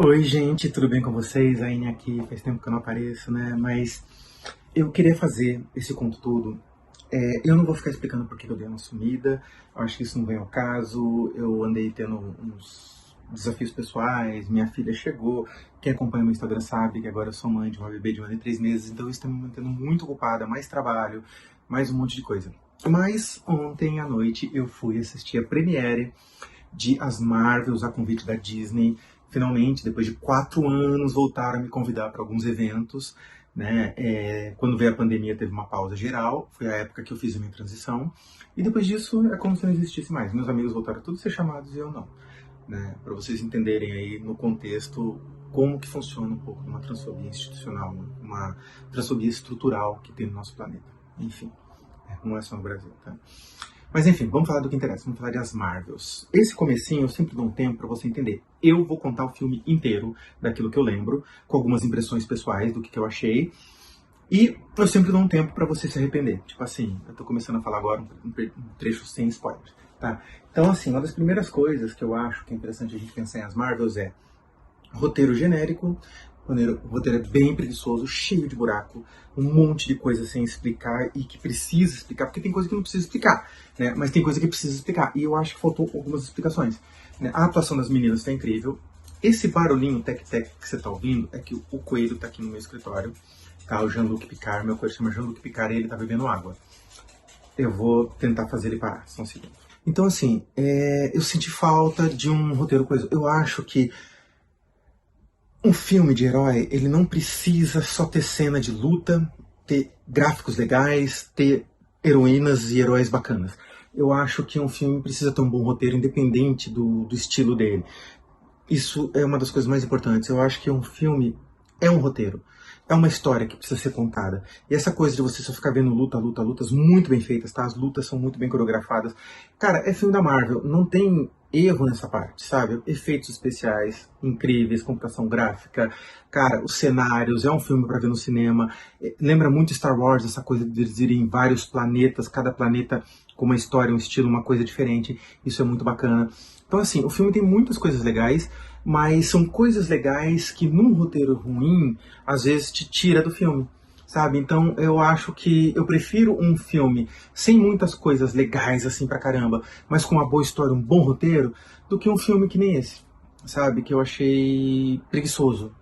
Oi, gente, tudo bem com vocês? A Aine aqui, faz tempo que eu não apareço, né? Mas eu queria fazer esse conto todo. Eu não vou ficar explicando por que eu dei uma sumida, eu acho que isso não vem ao caso. Eu andei tendo uns desafios pessoais, minha filha chegou. Quem acompanha meu Instagram sabe que agora eu sou mãe de uma bebê de 1 ano e 3 meses, então isso está me mantendo muito ocupada, mais trabalho, mais um monte de coisa. Mas ontem à noite eu fui assistir a premiere de As Marvels, a convite da Disney. Finalmente, depois de 4 anos, voltaram a me convidar para alguns eventos, né? Quando veio a pandemia, teve uma pausa geral, foi a época que eu fiz a minha transição, e depois disso é como se não existisse mais. Meus amigos voltaram todos a ser chamados e eu não, né? Para vocês entenderem aí no contexto como que funciona um pouco uma transfobia institucional, uma transfobia estrutural que tem no nosso planeta. Enfim, não é só no Brasil, tá? Mas enfim, vamos falar do que interessa, vamos falar de As Marvels. Esse comecinho eu sempre dou um tempo pra você entender. Eu vou contar o filme inteiro daquilo que eu lembro, com algumas impressões pessoais do que eu achei. E eu sempre dou um tempo pra você se arrepender. Tipo assim, eu tô começando a falar agora um trecho sem spoilers, tá? Então assim, uma das primeiras coisas que eu acho que é interessante a gente pensar em As Marvels é roteiro genérico. O roteiro é bem preguiçoso, cheio de buraco, um monte de coisa sem explicar e que precisa explicar, porque tem coisa que não precisa explicar, né? Mas tem coisa que precisa explicar, e eu acho que faltou algumas explicações, né? A atuação das meninas está incrível. Esse barulhinho tec-tec que você está ouvindo é que o coelho está aqui no meu escritório, tá? O Jean-Luc Picard, meu coelho chama Jean-Luc Picard e ele está bebendo água. Eu vou tentar fazer ele parar, só um segundo. Então assim, eu senti falta de um roteiro coeso. Eu acho que um filme de herói, ele não precisa só ter cena de luta, ter gráficos legais, ter heroínas e heróis bacanas. Eu acho que um filme precisa ter um bom roteiro, independente do estilo dele. Isso é uma das coisas mais importantes. Eu acho que um filme é um roteiro. É uma história que precisa ser contada. E essa coisa de você só ficar vendo lutas muito bem feitas, tá? As lutas são muito bem coreografadas. Cara, é filme da Marvel, não tem erro nessa parte, sabe? Efeitos especiais incríveis, computação gráfica, cara, os cenários, é um filme pra ver no cinema. Lembra muito Star Wars, essa coisa de eles irem em vários planetas, cada planeta com uma história, um estilo, uma coisa diferente. Isso é muito bacana. Então, assim, o filme tem muitas coisas legais, mas são coisas legais que num roteiro ruim, às vezes te tira do filme, sabe? Então eu acho que eu prefiro um filme sem muitas coisas legais assim pra caramba, mas com uma boa história, um bom roteiro, do que um filme que nem esse, sabe? Que eu achei preguiçoso.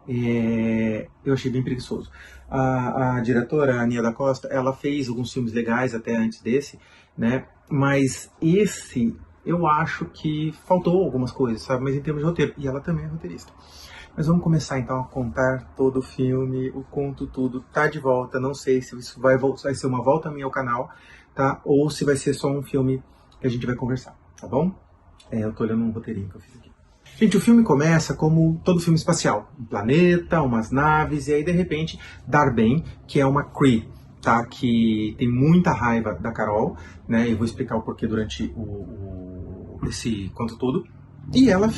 Eu achei bem preguiçoso. A diretora, a Nia da Costa, ela fez alguns filmes legais até antes desse, né? Mas esse eu acho que faltou algumas coisas, sabe? Mas em termos de roteiro. E ela também é roteirista. Mas vamos começar então a contar todo o filme, o conto tudo. Tá de volta, não sei se isso vai ser uma volta minha ao canal, tá? Ou se vai ser só um filme que a gente vai conversar, tá bom? Eu tô olhando um roteirinho que eu fiz aqui. Gente, o filme começa como todo filme espacial. Um planeta, umas naves, e aí de repente, Dar-Benn, que é uma Kree, tá? Que tem muita raiva da Carol, né? Eu vou explicar o porquê durante esse conto todo. E ela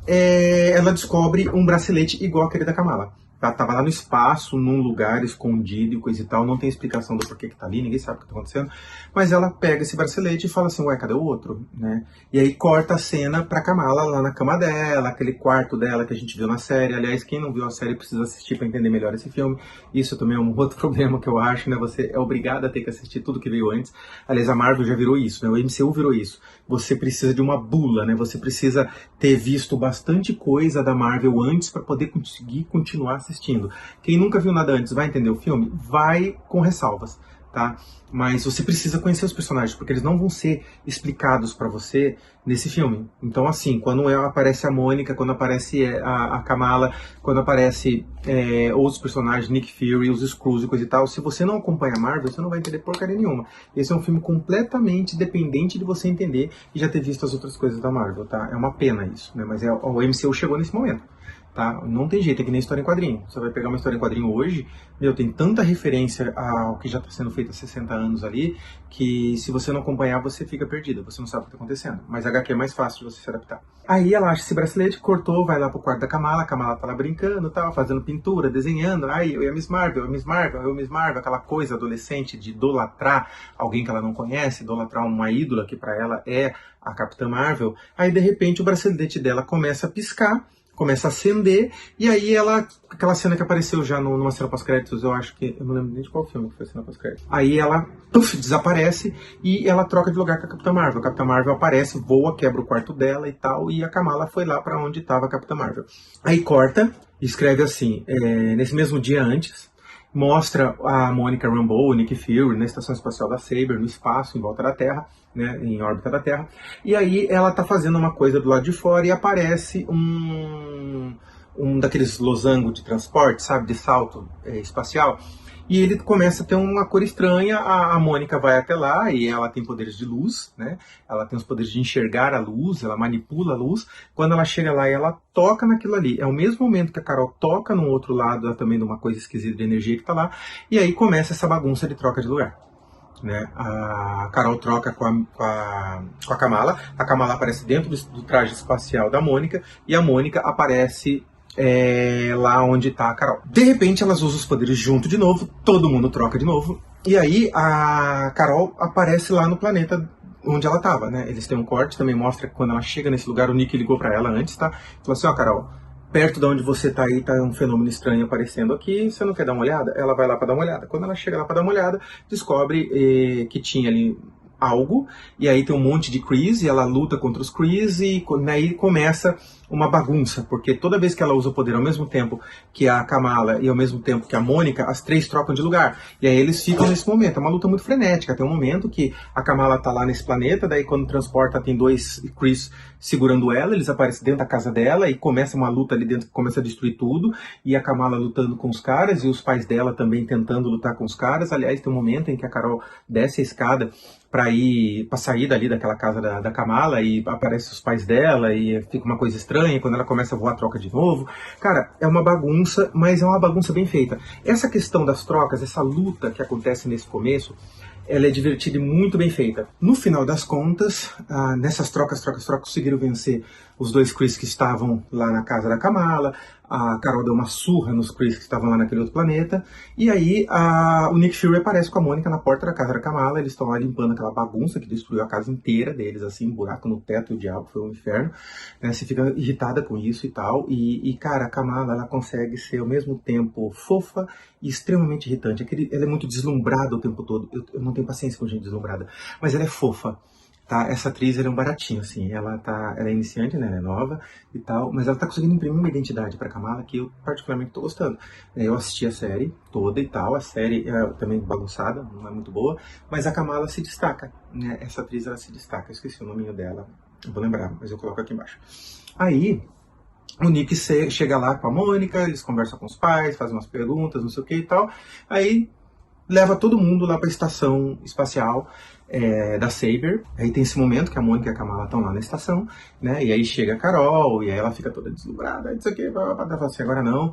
ela descobre um bracelete igual aquele da Kamala. Ela tava lá no espaço, num lugar escondido e coisa e tal, não tem explicação do porquê que tá ali, ninguém sabe o que tá acontecendo, mas ela pega esse bracelete e fala assim, ué, cadê o outro? Né? E aí corta a cena pra Kamala lá na cama dela, aquele quarto dela que a gente viu na série. Aliás, quem não viu a série precisa assistir pra entender melhor esse filme. Isso também é um outro problema que eu acho, né? Você é obrigado a ter que assistir tudo que veio antes. Aliás, a Marvel já virou isso, né? O MCU virou isso. Você precisa de uma bula, né? Você precisa ter visto bastante coisa da Marvel antes para poder conseguir continuar assistindo. Quem nunca viu nada antes vai entender o filme? Vai com ressalvas, tá? Mas você precisa conhecer os personagens, porque eles não vão ser explicados para você nesse filme. Então, assim, quando aparece a Mônica, quando aparece a Kamala, quando aparece outros personagens, Nick Fury, os Skrulls e coisa e tal, se você não acompanha a Marvel, você não vai entender porcaria nenhuma. Esse é um filme completamente dependente de você entender e já ter visto as outras coisas da Marvel, tá? É uma pena isso, né? Mas o MCU chegou nesse momento. Tá? Não tem jeito, é que nem história em quadrinho. Você vai pegar uma história em quadrinho hoje, tem tanta referência ao que já está sendo feito há 60 anos ali, que se você não acompanhar, você fica perdido, você não sabe o que está acontecendo. Mas HQ é mais fácil de você se adaptar. Aí ela acha esse bracelete, cortou, vai lá pro quarto da Kamala, a Kamala tá lá brincando, tá, fazendo pintura, desenhando, aí eu e a Miss Marvel, aquela coisa adolescente de idolatrar alguém que ela não conhece, idolatrar uma ídola que para ela é a Capitã Marvel. Aí de repente o bracelete dela começa a piscar, começa a acender, e aí ela, aquela cena que apareceu já numa cena pós-créditos, eu acho que, eu não lembro nem de qual filme que foi a cena pós-créditos. Aí ela, puf, desaparece, e ela troca de lugar com a Capitã Marvel. A Capitã Marvel aparece, voa, quebra o quarto dela e tal, e a Kamala foi lá pra onde estava a Capitã Marvel. Aí corta, escreve assim, nesse mesmo dia antes, mostra a Monica Rambeau, o Nick Fury, na estação espacial da Saber, no espaço, em volta da Terra, né, em órbita da Terra. E aí ela tá fazendo uma coisa do lado de fora e aparece um daqueles losangos de transporte, sabe, de salto espacial. E ele começa a ter uma cor estranha, a Mônica vai até lá e ela tem poderes de luz, né? Ela tem os poderes de enxergar a luz, ela manipula a luz. Quando ela chega lá e ela toca naquilo ali, é o mesmo momento que a Carol toca no outro lado, também de uma coisa esquisita de energia que tá lá, e aí começa essa bagunça de troca de lugar. Né? A Carol troca com a Kamala, a Kamala aparece dentro do traje espacial da Mônica, e a Mônica aparece lá onde está a Carol. De repente elas usam os poderes junto de novo, todo mundo troca de novo, e aí a Carol aparece lá no planeta onde ela estava, né? Eles têm um corte, também mostra que quando ela chega nesse lugar, o Nick ligou para ela antes, tá? Falou assim, ó, Carol, perto de onde você tá aí, tá um fenômeno estranho aparecendo aqui, você não quer dar uma olhada? Ela vai lá para dar uma olhada. Quando ela chega lá para dar uma olhada, descobre que tinha ali algo, e aí tem um monte de Krees, e ela luta contra os Krees, e aí começa uma bagunça, porque toda vez que ela usa o poder ao mesmo tempo que a Kamala e ao mesmo tempo que a Mônica, as três trocam de lugar. E aí eles ficam nesse momento, é uma luta muito frenética. Tem um momento que a Kamala tá lá nesse planeta, daí quando transporta tem dois Krees segurando ela, eles aparecem dentro da casa dela e começa uma luta ali dentro, começa a destruir tudo, e a Kamala lutando com os caras, e os pais dela também tentando lutar com os caras. Aliás, tem um momento em que a Carol desce a escada para sair dali daquela casa da Kamala, e aparecem os pais dela, e fica uma coisa estranha, quando ela começa a voar, troca de novo. Cara, é uma bagunça, mas é uma bagunça bem feita. Essa questão das trocas, essa luta que acontece nesse começo, ela é divertida e muito bem feita. No final das contas, nessas trocas, conseguiram vencer os dois Krees que estavam lá na casa da Kamala. A Carol deu uma surra nos Krees que estavam lá naquele outro planeta. E aí o Nick Fury aparece com a Mônica na porta da casa da Kamala. Eles estão lá limpando aquela bagunça que destruiu a casa inteira deles, assim, buraco no teto, o diabo, foi um inferno. Você fica irritada com isso e tal. E cara, a Kamala, ela consegue ser ao mesmo tempo fofa e extremamente irritante. Ela é muito deslumbrada o tempo todo. Eu não tenho paciência com gente deslumbrada. Mas ela é fofa. Tá? Essa atriz é um baratinho, assim, ela é iniciante, né, ela é nova e tal, mas ela tá conseguindo imprimir uma identidade pra Kamala que eu particularmente tô gostando. Eu assisti a série toda e tal, a série é também bagunçada, não é muito boa, mas a Kamala se destaca, né, essa atriz ela se destaca, eu esqueci o nominho dela, eu vou lembrar, mas eu coloco aqui embaixo. Aí, o Nick chega lá com a Mônica, eles conversam com os pais, fazem umas perguntas, não sei o que e tal, aí leva todo mundo lá pra estação espacial da Saber. Aí tem esse momento que a Mônica e a Kamala estão lá na estação, né? E aí chega a Carol, e aí ela fica toda deslumbrada, não sei o que, ela fala assim, agora não.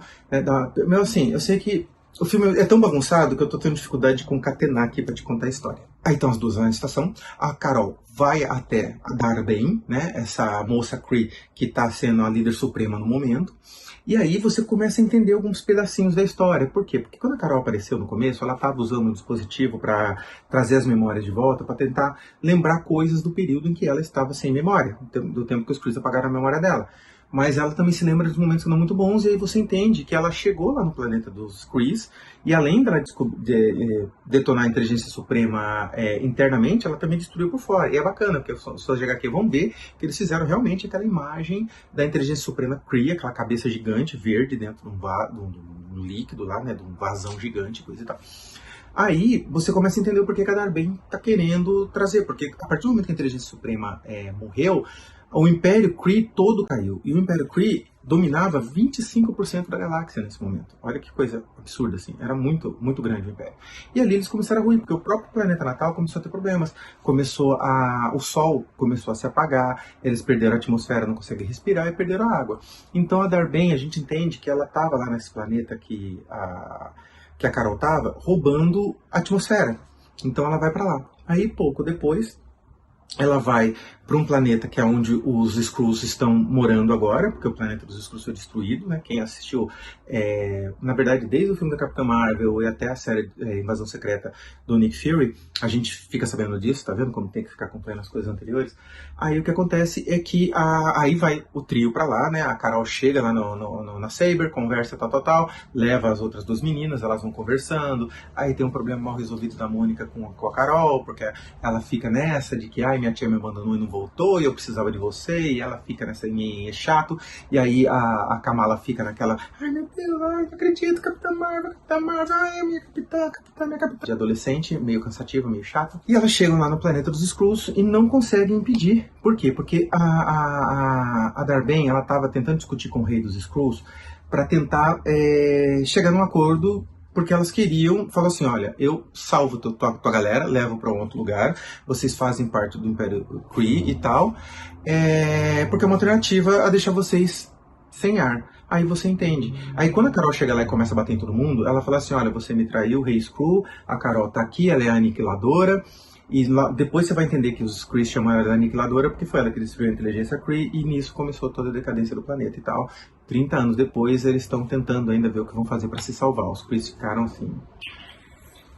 Meu, assim, eu sei que o filme é tão bagunçado que eu tô tendo dificuldade de concatenar aqui pra te contar a história. Aí estão as duas lá na estação, a Carol vai até a Dar-Benn, né? Essa moça Kree que tá sendo a líder suprema no momento. E aí você começa a entender alguns pedacinhos da história. Por quê? Porque quando a Carol apareceu no começo, ela estava usando um dispositivo para trazer as memórias de volta, para tentar lembrar coisas do período em que ela estava sem memória, do tempo que os Krees apagaram a memória dela. Mas ela também se lembra de momentos que não muito bons, e aí você entende que ela chegou lá no planeta dos Krees, e além dela detonar a inteligência suprema internamente, ela também destruiu por fora. E é bacana, porque os fãs de HQ vão ver que eles fizeram realmente aquela imagem da inteligência suprema Kree, aquela cabeça gigante, verde, dentro de um líquido lá, né, de um vasão gigante, coisa e tal. Aí você começa a entender o porquê que a Dar-Benn está querendo trazer, porque a partir do momento que a inteligência suprema morreu, o Império Kree todo caiu. E o Império Kree dominava 25% da galáxia nesse momento. Olha que coisa absurda, assim. Era muito, muito grande o Império. E ali eles começaram a ruir, porque o próprio planeta natal começou a ter problemas. O Sol começou a se apagar, eles perderam a atmosfera, não conseguem respirar e perderam a água. Então a Dar-Benn, a gente entende que ela estava lá nesse planeta que a Carol estava, roubando a atmosfera. Então ela vai para lá. Aí pouco depois ela vai para um planeta que é onde os Skrulls estão morando agora, porque o planeta dos Skrulls foi destruído, né? Quem assistiu, na verdade, desde o filme da Capitã Marvel e até a série Invasão Secreta do Nick Fury, a gente fica sabendo disso, tá vendo como tem que ficar acompanhando as coisas anteriores? Aí o que acontece é que aí vai o trio pra lá, né? A Carol chega lá na Saber, conversa tal, leva as outras duas meninas, elas vão conversando, aí tem um problema mal resolvido da Mônica com a Carol, porque ela fica nessa de que, ai, minha tia me abandonou e não voltou, e eu precisava de você, e ela fica nessa, é chato, e aí a Kamala fica naquela, ai meu Deus, ai, não acredito, Capitã Marvel, ai, minha capitã, minha capitã. De adolescente, meio cansativa, meio chata. E elas chegam lá no planeta dos Skrulls e não conseguem impedir. Por quê? Porque a Dar-Benn, ela tava tentando discutir com o rei dos Skrulls para tentar chegar num acordo, porque elas queriam, falou assim, olha, eu salvo tua galera, levo para um outro lugar, vocês fazem parte do Império Kree e tal, porque é uma alternativa a deixar vocês sem ar. Aí você entende. Aí quando a Carol chega lá e começa a bater em todo mundo, ela fala assim, olha, você me traiu, Rei Skrull, a Carol tá aqui, ela é a aniquiladora, e depois você vai entender que os Kree chamaram ela de aniquiladora porque foi ela que destruiu a inteligência Kree, e nisso começou toda a decadência do planeta e tal. 30 anos depois, eles estão tentando ainda ver o que vão fazer para se salvar. Os Kree ficaram assim.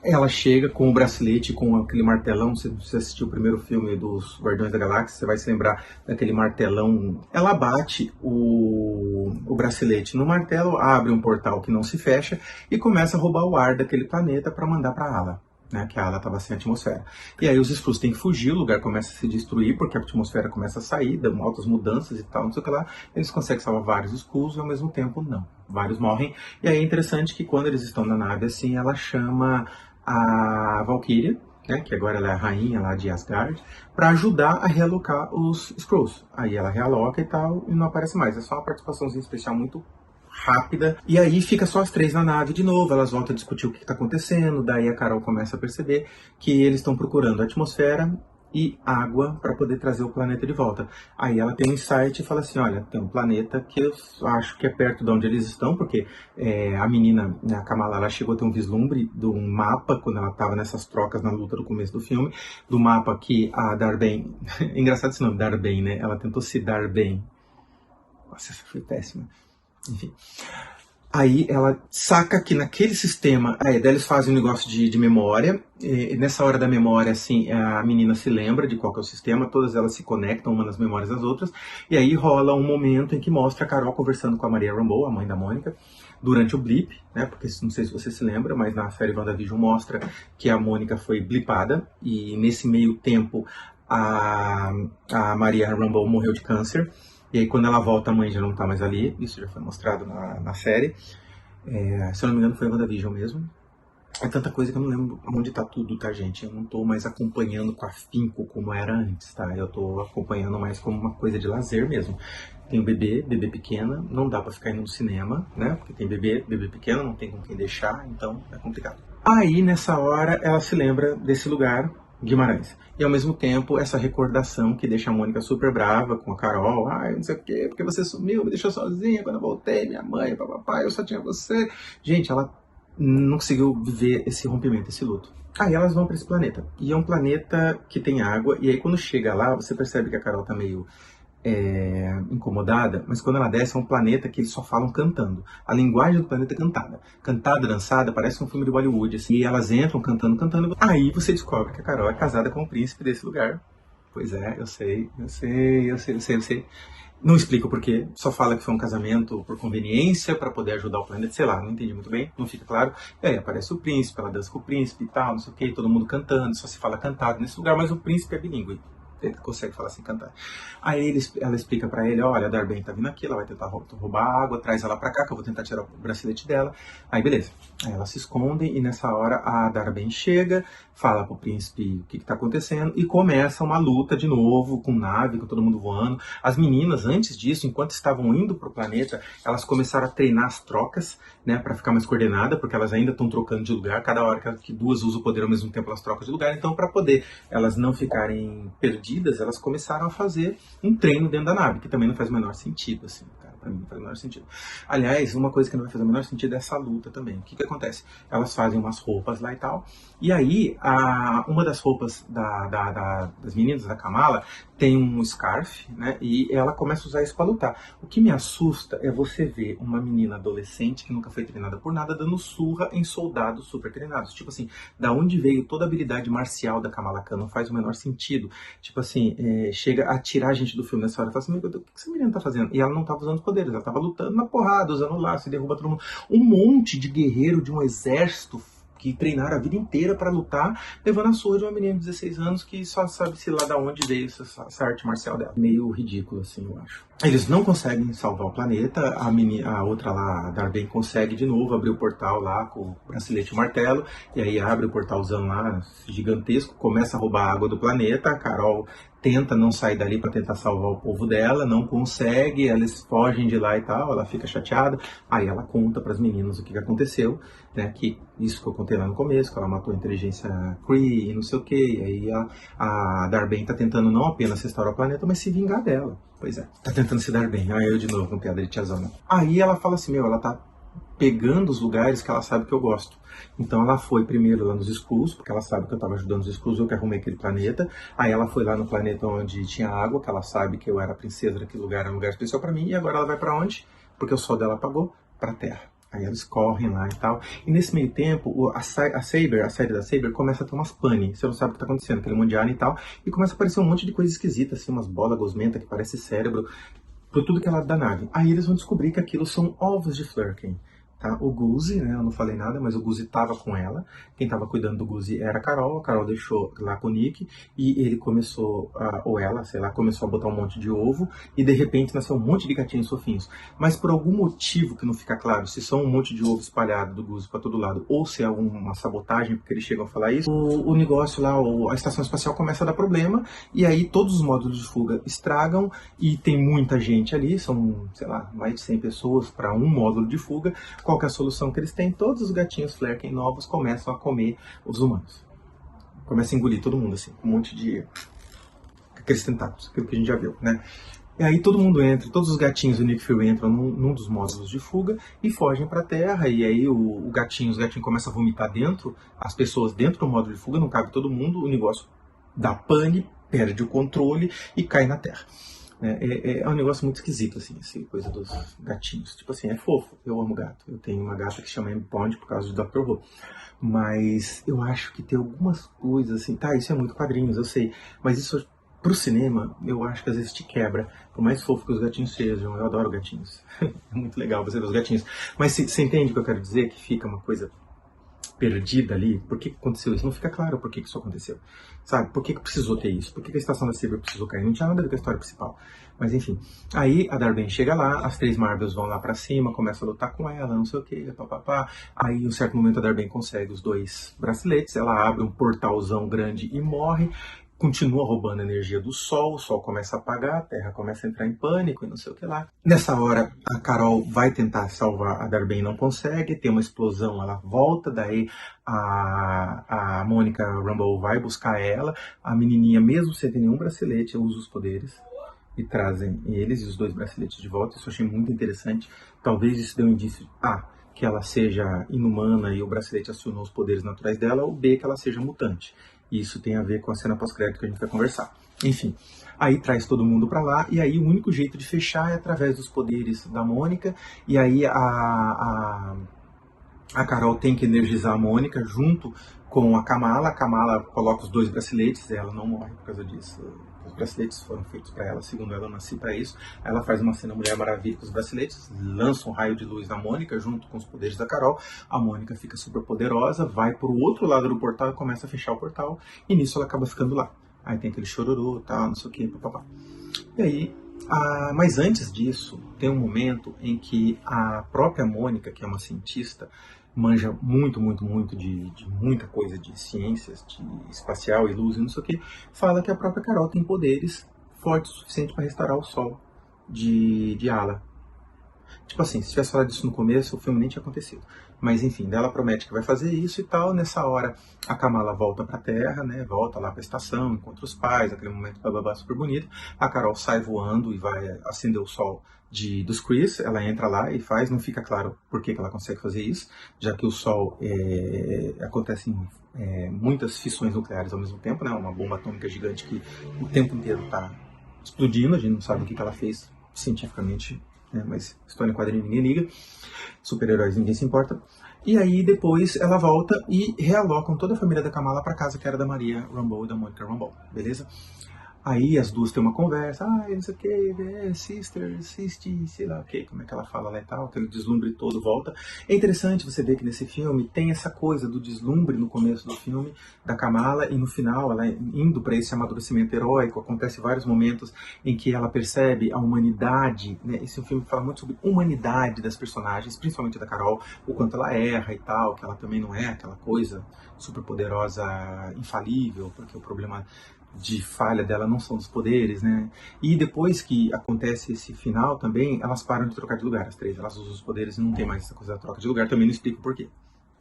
Ela chega com o bracelete, com aquele martelão. Se você assistiu o primeiro filme dos Guardiões da Galáxia, você vai se lembrar daquele martelão. Ela bate o bracelete no martelo, abre um portal que não se fecha e começa a roubar o ar daquele planeta para mandar para Ala, né, que a Ala estava sem atmosfera. E aí os Skrulls têm que fugir, o lugar começa a se destruir porque a atmosfera começa a sair, dão altas mudanças e tal, não sei o que lá. Eles conseguem salvar vários Skrulls e ao mesmo tempo não. Vários morrem. E aí é interessante que quando eles estão na nave assim, ela chama a Valkyria, né, que agora ela é a rainha lá de Asgard, para ajudar a realocar os Skrulls. Aí ela realoca e tal, e não aparece mais. É só uma participaçãozinha especial muito rápida. E aí fica só as três na nave de novo, elas voltam a discutir o que está acontecendo, daí a Carol começa a perceber que eles estão procurando a atmosfera e água para poder trazer o planeta de volta. Aí ela tem um insight e fala assim, olha, tem um planeta que eu acho que é perto de onde eles estão, porque a menina, a Kamala, ela chegou a ter um vislumbre de um mapa, quando ela estava nessas trocas na luta do começo do filme, do mapa que a Dar-Benn, engraçado esse nome, Dar-Benn, né? Ela tentou se dar bem. Nossa, essa foi péssima. Enfim. Aí ela saca que naquele sistema, daí eles fazem um negócio de memória, e nessa hora da memória, assim, a menina se lembra de qual que é o sistema, todas elas se conectam uma nas memórias das outras, e aí rola um momento em que mostra a Carol conversando com a Maria Rambeau, a mãe da Mônica, durante o blip, né, porque não sei se você se lembra, mas na série WandaVision mostra que a Mônica foi blipada, e nesse meio tempo a Maria Rambeau morreu de câncer. E aí quando ela volta, a mãe já não tá mais ali. Isso já foi mostrado na série. Se eu não me engano, foi a WandaVision mesmo. É tanta coisa que eu não lembro onde tá tudo, tá, gente? Eu não tô mais acompanhando com afinco como era antes, tá? Eu tô acompanhando mais como uma coisa de lazer mesmo. Tem o bebê pequena, não dá pra ficar indo no cinema, né? Porque tem bebê pequeno, não tem com quem deixar, então é complicado. Aí, nessa hora, ela se lembra desse lugar, Guimarães. E ao mesmo tempo, essa recordação que deixa a Mônica super brava com a Carol. Ai, não sei o quê, porque você sumiu, me deixou sozinha quando eu voltei, minha mãe, papai, eu só tinha você. Gente, ela não conseguiu viver esse rompimento, esse luto. Aí elas vão para esse planeta. E é um planeta que tem água, e aí quando chega lá, você percebe que a Carol tá meio incomodada, mas quando ela desce é um planeta que eles só falam cantando. A linguagem do planeta é cantada. Cantada, dançada, parece um filme de Bollywood, assim, e elas entram cantando. Aí você descobre que a Carol é casada com o príncipe desse lugar. Pois é, eu sei. Não explica o porquê, só fala que foi um casamento por conveniência, para poder ajudar o planeta, sei lá, não entendi muito bem, não fica claro. E aí aparece o príncipe, ela dança com o príncipe e tal, não sei o que, todo mundo cantando, só se fala cantado nesse lugar, mas o príncipe é bilíngue. Ele consegue falar sem cantar. Aí ela explica pra ele, olha, a Dar-Benn tá vindo aqui, ela vai tentar roubar água, traz ela pra cá, que eu vou tentar tirar o bracelete dela. Aí beleza. Aí ela se esconde e nessa hora a Dar-Benn chega, fala pro príncipe o que tá acontecendo e começa uma luta de novo, com nave, com todo mundo voando. As meninas, antes disso, enquanto estavam indo pro planeta, elas começaram a treinar as trocas, né, pra ficar mais coordenada, porque elas ainda estão trocando de lugar, cada hora que duas usam o poder ao mesmo tempo, elas trocam de lugar, então pra poder elas não ficarem perdidas, elas começaram a fazer um treino dentro da nave, que também não faz o menor sentido, assim, cara, pra mim não faz o menor sentido. Aliás, uma coisa que não vai fazer o menor sentido é essa luta também. O que acontece? Elas fazem umas roupas lá e tal, e aí uma das roupas das meninas, da Kamala, tem um scarf, né? E ela começa a usar isso para lutar. O que me assusta é você ver uma menina adolescente que nunca foi treinada por nada dando surra em soldados super treinados. Tipo assim, da onde veio toda a habilidade marcial da Kamala Khan? Não faz o menor sentido. Tipo assim, chega a tirar a gente do filme nessa hora e fala assim, meu Deus, o que essa menina tá fazendo? E ela não tava usando os poderes, ela tava lutando na porrada, usando laço, e derruba todo mundo. Um monte de guerreiro de um exército que treinaram a vida inteira para lutar, levando a surra de uma menina de 16 anos que só sabe-se lá da onde veio essa arte marcial dela. Meio ridículo, assim, eu acho. Eles não conseguem salvar o planeta, a outra lá, a Dar-Benn, consegue de novo abrir o portal lá com o bracelete e o martelo, e aí abre o portalzão lá, gigantesco, começa a roubar a água do planeta, a Carol tenta não sair dali para tentar salvar o povo dela, não consegue, eles fogem de lá e tal, ela fica chateada, aí ela conta para as meninas o que aconteceu, né, que isso que eu contei lá no começo, que ela matou a inteligência Kree e não sei o que, e aí a Dar-Benn tá tentando não apenas restaurar o planeta, mas se vingar dela. Pois é, tá tentando se dar bem. Aí eu de novo com piada de tiazona. Aí ela fala assim, meu, ela tá pegando os lugares que ela sabe que eu gosto. Então ela foi primeiro lá nos Skrulls, porque ela sabe que eu estava ajudando os Skrulls, eu que arrumei aquele planeta. Aí ela foi lá no planeta onde tinha água, que ela sabe que eu era a princesa daquele lugar, era um lugar especial para mim. E agora ela vai para onde? Porque o sol dela apagou, para a Terra. Aí eles correm lá e tal. E nesse meio tempo, a Saber, a série da Saber, começa a ter umas pane. Você não sabe o que tá acontecendo, aquele mundial e tal. E começa a aparecer um monte de coisa esquisita, assim, umas bolas gosmenta que parece cérebro, por tudo que é lado da nave. Aí eles vão descobrir que aquilo são ovos de Flerken. Tá? O Guzi, né, eu não falei nada, mas o Guzi estava com ela. Quem estava cuidando do Guzi era a Carol deixou lá com o Nick, e ele começou, ou ela, sei lá, começou a botar um monte de ovo, e de repente nasceu um monte de gatinhos fofinhos. Mas por algum motivo que não fica claro, se são um monte de ovo espalhado do Guzi para todo lado, ou se é uma sabotagem, porque eles chegam a falar isso, o negócio lá, a estação espacial começa a dar problema, e aí todos os módulos de fuga estragam, e tem muita gente ali, são, sei lá, mais de 100 pessoas para um módulo de fuga. Qual que é a solução que eles têm? Todos os gatinhos Flerken novos começam a comer os humanos. Começam a engolir todo mundo, assim, um monte de aqueles tentáculos, aquilo que a gente já viu, né? E aí todo mundo entra, todos os gatinhos do Nick Fury entram num dos módulos de fuga e fogem para a Terra, e aí os gatinhos começam a vomitar dentro, as pessoas dentro do módulo de fuga, não cabe todo mundo, o negócio dá pane, perde o controle e cai na Terra. É um negócio muito esquisito, assim, essa coisa dos gatinhos. Tipo assim, é fofo, eu amo gato. Eu tenho uma gata que chama Amy Pond por causa de Dr. Who. Mas eu acho que tem algumas coisas, assim, tá, isso é muito quadrinhos, eu sei. Mas isso, pro cinema, eu acho que às vezes te quebra. Por mais fofo que os gatinhos sejam, eu adoro gatinhos. É muito legal você ver os gatinhos. Mas você entende o que eu quero dizer? Que fica uma coisa perdida ali, por que aconteceu isso? Não fica claro por que isso aconteceu, sabe? Por que precisou ter isso? Por que a estação da Saber precisou cair? Não tinha nada a ver com a história principal. Mas enfim, aí a Dar-Benn chega lá, as três Marvels vão lá pra cima, começam a lutar com ela, não sei o que, papapá. Aí em um certo momento a Dar-Benn consegue os dois braceletes, ela abre um portalzão grande e morre. Continua roubando a energia do Sol, o Sol começa a apagar, a Terra começa a entrar em pânico e não sei o que lá. Nessa hora, a Carol vai tentar salvar a Dar-Benn, não consegue, tem uma explosão, ela volta, daí a Monica Rambeau vai buscar ela, a menininha, mesmo sem ter nenhum bracelete, usa os poderes e trazem eles e os dois braceletes de volta. Isso eu achei muito interessante. Talvez isso dê um indício, que ela seja inumana e o bracelete acionou os poderes naturais dela, ou B, que ela seja mutante. E isso tem a ver com a cena pós-crédito que a gente vai conversar. Enfim, aí traz todo mundo pra lá, e aí o único jeito de fechar é através dos poderes da Mônica, e aí a Carol tem que energizar a Mônica junto com a Kamala coloca os dois braceletes, ela não morre por causa disso. Os braceletes foram feitos para ela, segundo ela, eu nasci para isso. Ela faz uma cena Mulher Maravilha com os braceletes, lança um raio de luz na Mônica junto com os poderes da Carol. A Mônica fica super poderosa, vai pro outro lado do portal e começa a fechar o portal. E nisso ela acaba ficando lá. Aí tem aquele chororô, tal, não sei o que, papapá. E aí, mas antes disso, tem um momento em que a própria Mônica, que é uma cientista, manja muito de muita coisa de ciências, de espacial e luz e não sei o que, fala que a própria Carol tem poderes fortes o suficiente para restaurar o Sol de Ala. Tipo assim, se tivesse falado disso no começo, o filme nem tinha acontecido. Mas enfim, ela promete que vai fazer isso e tal. Nessa hora, a Kamala volta pra Terra, né? Volta lá pra estação, encontra os pais, aquele momento bababá super bonito. A Carol sai voando e vai acender o sol dos Chris. Ela entra lá e faz, não fica claro por que ela consegue fazer isso, já que o sol acontecem muitas fissões nucleares ao mesmo tempo, né? Uma bomba atômica gigante que o tempo inteiro tá explodindo, a gente não sabe o que ela fez cientificamente, né? Mas história em quadrinho ninguém liga, super-heróis ninguém se importa. E aí depois ela volta e realocam toda a família da Kamala para casa que era da Maria Rambeau e da Monica Rambeau, beleza? Aí as duas têm uma conversa, não sei o que, sister, sei lá o que, como é que ela fala lá e tal, aquele deslumbre todo volta. É interessante você ver que nesse filme tem essa coisa do deslumbre no começo do filme, da Kamala, e no final, ela indo para esse amadurecimento heróico, acontece vários momentos em que ela percebe a humanidade, né? Esse filme fala muito sobre humanidade das personagens, principalmente da Carol, o quanto ela erra e tal, que ela também não é aquela coisa super poderosa, infalível, porque o problema de falha dela não são dos poderes, né? E depois que acontece esse final também, elas param de trocar de lugar, as três. Elas usam os poderes e não tem mais essa coisa da troca de lugar. Também não explico por quê.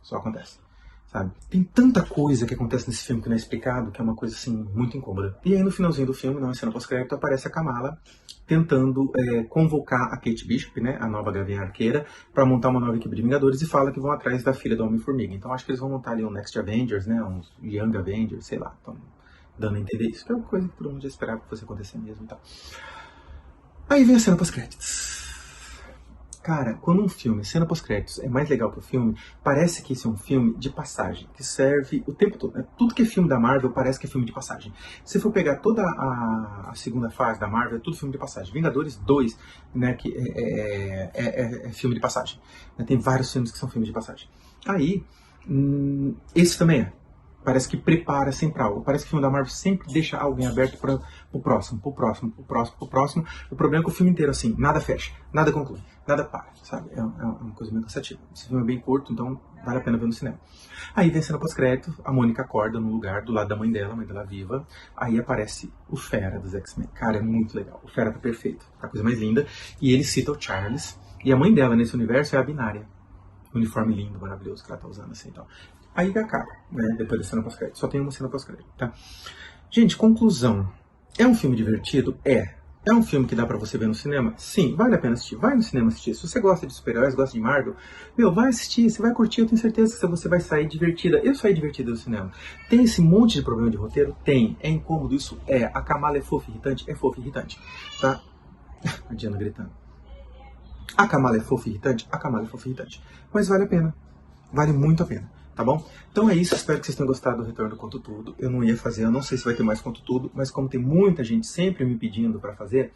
Só acontece, sabe? Tem tanta coisa que acontece nesse filme que não é explicado, que é uma coisa, assim, muito incômoda. E aí no finalzinho do filme, numa cena pós-crédito, aparece a Kamala tentando convocar a Kate Bishop, né, a nova Gavião Arqueira, para montar uma nova equipe de Vingadores, e fala que vão atrás da filha do Homem-Formiga. Então acho que eles vão montar ali um Next Avengers, né, um Young Avengers, sei lá. Então, dando a entender isso, que é uma coisa que todo mundo já esperava que fosse acontecer mesmo e tal. Aí vem a cena pós-créditos. Cara, quando um filme, cena pós-créditos, é mais legal que o filme, parece que esse é um filme de passagem, que serve o tempo todo, né? Tudo que é filme da Marvel parece que é filme de passagem. Se for pegar toda a segunda fase da Marvel, é tudo filme de passagem. Vingadores 2, né, que é filme de passagem. Tem vários filmes que são filmes de passagem. Aí, esse também é. Parece que prepara sempre algo. Parece que o filme da Marvel sempre deixa algo em aberto para o próximo, pro próximo, pro próximo, pro próximo. O problema é que o filme inteiro, assim, nada fecha, nada conclui, nada para, sabe? É uma coisa meio cansativa. Esse filme é bem curto, então vale a pena ver no cinema. Aí vem a cena pós-crédito, a Mônica acorda no lugar, do lado da mãe dela, a mãe dela viva. Aí aparece o Fera dos X-Men. Cara, é muito legal. O Fera tá perfeito, tá a coisa mais linda. E ele cita o Charles. E a mãe dela nesse universo é a Binária. Uniforme lindo, maravilhoso que ela tá usando assim e tal. Aí acaba, né? Depois da cena pós-crédito. Só tem uma cena pós-crédito, tá? Gente, conclusão. É um filme divertido? É. É um filme que dá pra você ver no cinema? Sim, vale a pena assistir. Vai no cinema assistir. Se você gosta de super-heróis, gosta de Marvel, vai assistir, você vai curtir, eu tenho certeza que você vai sair divertida. Eu saí divertida do cinema. Tem esse monte de problema de roteiro? Tem. É incômodo? Isso é. A Kamala é fofa e irritante? É fofa e irritante, tá? A Diana gritando. A Kamala é fofa e irritante? A Kamala é fofa e irritante. Mas vale a pena. Vale muito a pena. Tá bom? Então é isso, espero que vocês tenham gostado do Retorno do Conto Tudo. Eu não ia fazer, eu não sei se vai ter mais Conto Tudo, mas como tem muita gente sempre me pedindo pra fazer,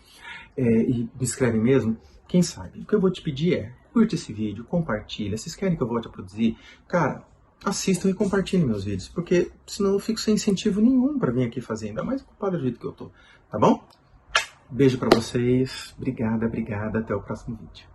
e me escreve mesmo, quem sabe? O que eu vou te pedir é, curte esse vídeo, compartilha. Vocês querem que eu volte a produzir? Cara, assistam e compartilhem meus vídeos, porque senão eu fico sem incentivo nenhum pra vir aqui fazer, ainda mais ocupado do jeito que eu tô. Tá bom? Beijo pra vocês, obrigada, até o próximo vídeo.